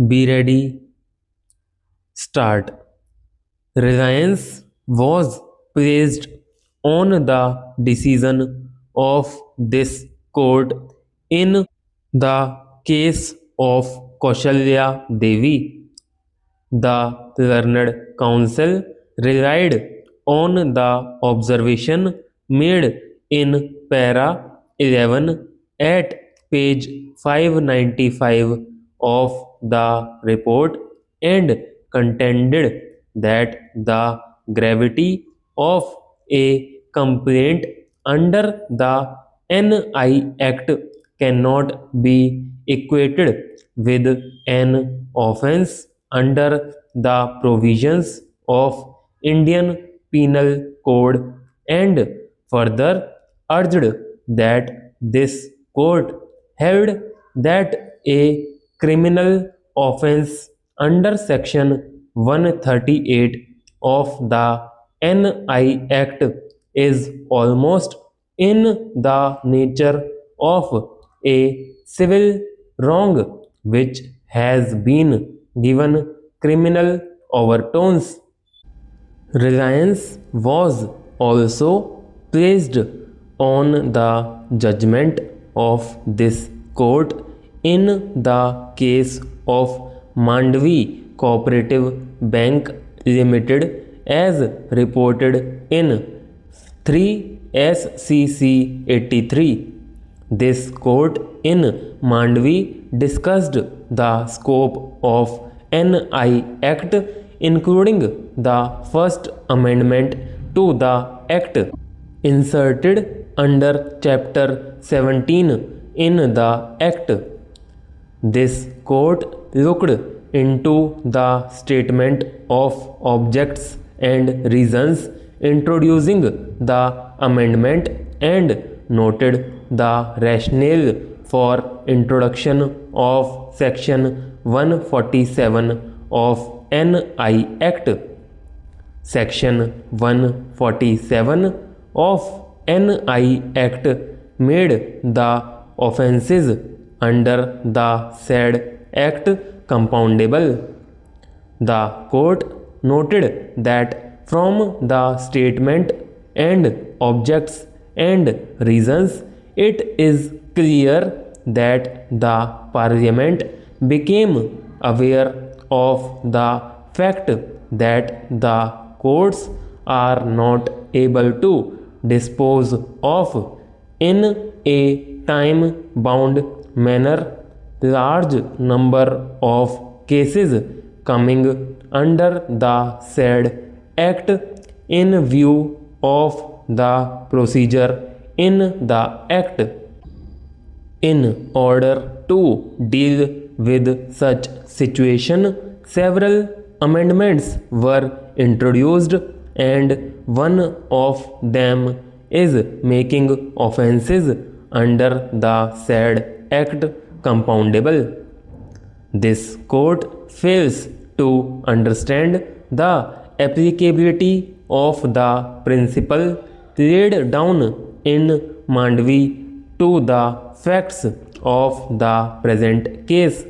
Be ready, start. Reliance was praised on the decision of this court in the case of Kaushalya Devi. The learned counsel relied on the observation made in para 11 at page 595 of the report and contended that the gravity of a complaint under the NI Act cannot be equated with an offense under the provisions of Indian Penal Code and further urged that this court held that a criminal offense under section 138 of the NI Act is almost in the nature of a civil wrong which has been given criminal overtones. Reliance was also placed on the judgment of this court in the case of Mandvi Cooperative Bank Limited as reported in 3 SCC 83. This court in Mandvi discussed the scope of NI Act, including the First Amendment to the Act, inserted under Chapter 17 in the Act. This court looked into the statement of objects and reasons introducing the amendment and noted the rationale for introduction of section 147 of NI Act. Section 147 of NI Act made the offences under the said act compoundable. The court noted that from the statement and objects and reasons, it is clear that the Parliament became aware of the fact that the courts are not able to dispose of in a time bound manner large number of cases coming under the said act in view of the procedure in the act. In order to deal with such situation, several amendments were introduced and one of them is making offences under the said act compoundable. This court fails to understand the applicability of the principle laid down in Mandvi to the facts of the present case.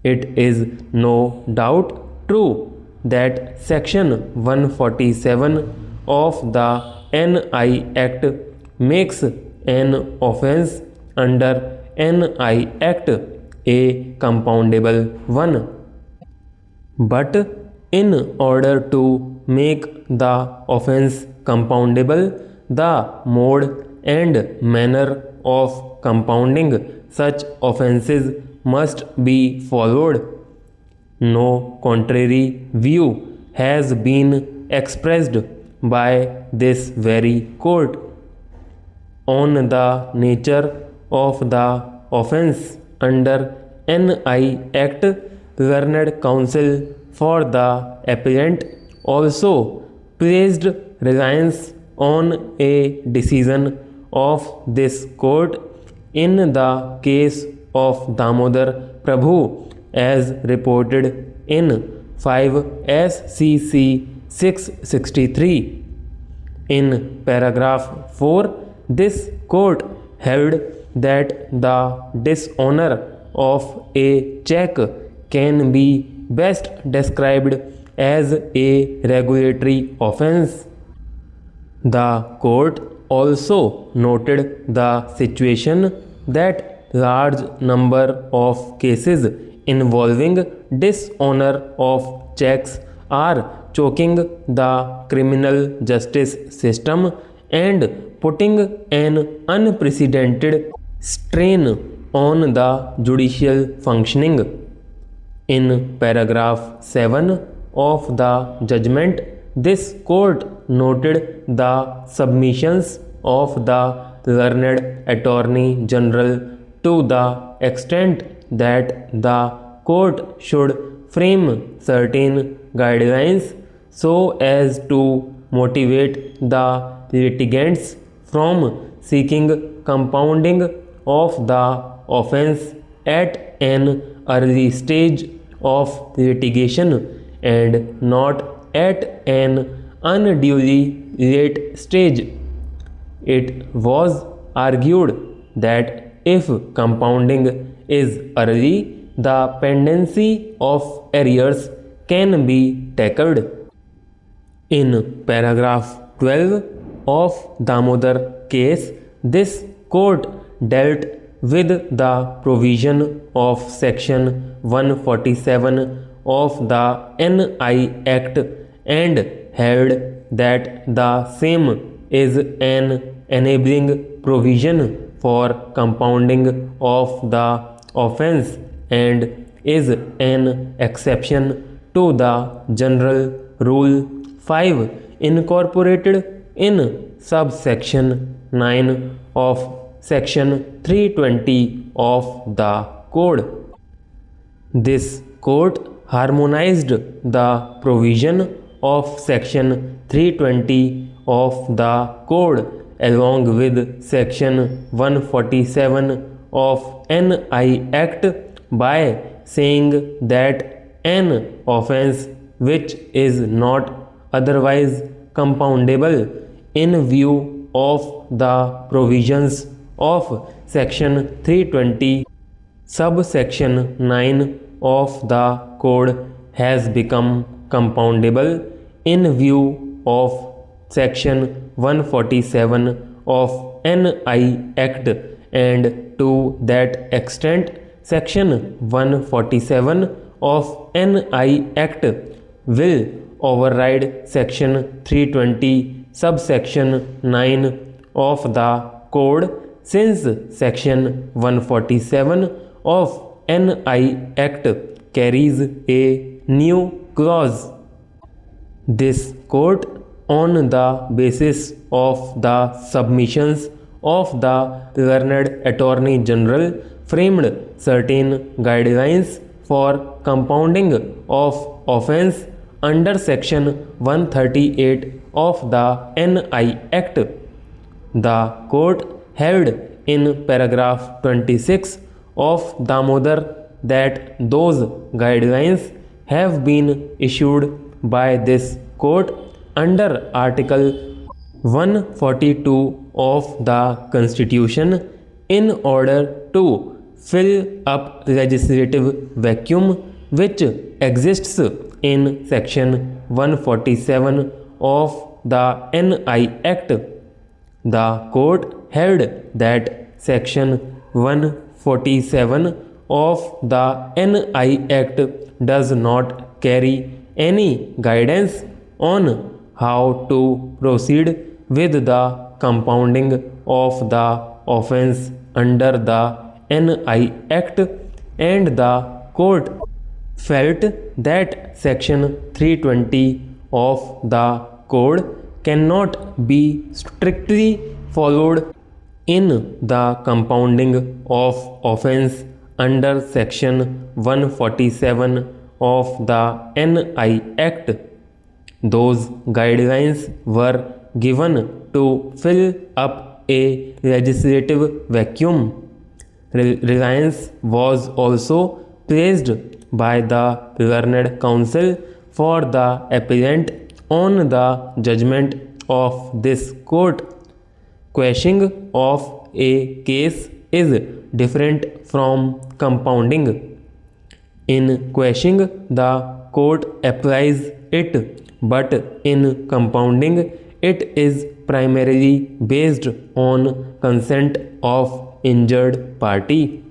It is no doubt true that section 147 of the NI Act makes an offense under NI Act a compoundable one. But in order to make the offense compoundable, the mode and manner of compounding such offences must be followed. No contrary view has been expressed by this very court on the nature of the offense under NI Act. Learned counsel for the appellant also placed reliance on a decision of this court in the case of Damodar Prabhu as reported in 5 SCC 663. In paragraph 4, this court held that the dishonor of a check can be best described as a regulatory offense. The court also noted the situation that large number of cases involving dishonor of checks are choking the criminal justice system and putting an unprecedented strain on the judicial functioning. In paragraph 7 of the judgment, this court noted the submissions of the learned Attorney General to the extent that the court should frame certain guidelines so as to motivate the litigants from seeking compounding of the offense at an early stage of litigation and not at an unduly late stage. It was argued that if compounding is early, the pendency of arrears can be tackled. In paragraph 12 of Damodar case, this court dealt with the provision of section 147 of the NI Act and held that the same is an enabling provision for compounding of the offense and is an exception to the general rule 5 incorporated in subsection 9 of section 320 of the code. This court harmonized the provision of section 320 of the code along with section 147 of NI Act by saying that an offense which is not otherwise compoundable in view of the provisions of section 320 subsection 9 of the code has become compoundable in view of section 147 of NI Act, and to that extent section 147 of NI Act will override section 320 subsection 9 of the code, since section 147 of NI Act carries a new clause. This court, on the basis of the submissions of the learned Attorney General, framed certain guidelines for compounding of offense under section 138 of the NI Act. The court held in paragraph 26 of Damodar that those guidelines have been issued by this court under Article 142 of the Constitution in order to fill up legislative vacuum which exists in section 147 of the NI Act. The court held that section 147 of the NI Act does not carry any guidance on how to proceed with the compounding of the offense under the NI Act, and the court felt that section 320 of the code cannot be strictly followed in the compounding of offense under section 147 of the NI Act. Those guidelines were given to fill up a legislative vacuum. Reliance was also placed by the learned counsel for the appellant on the judgment of this court. Quashing of a case is different from compounding. In quashing, the court applies it, but in compounding, it is primarily based on consent of injured party.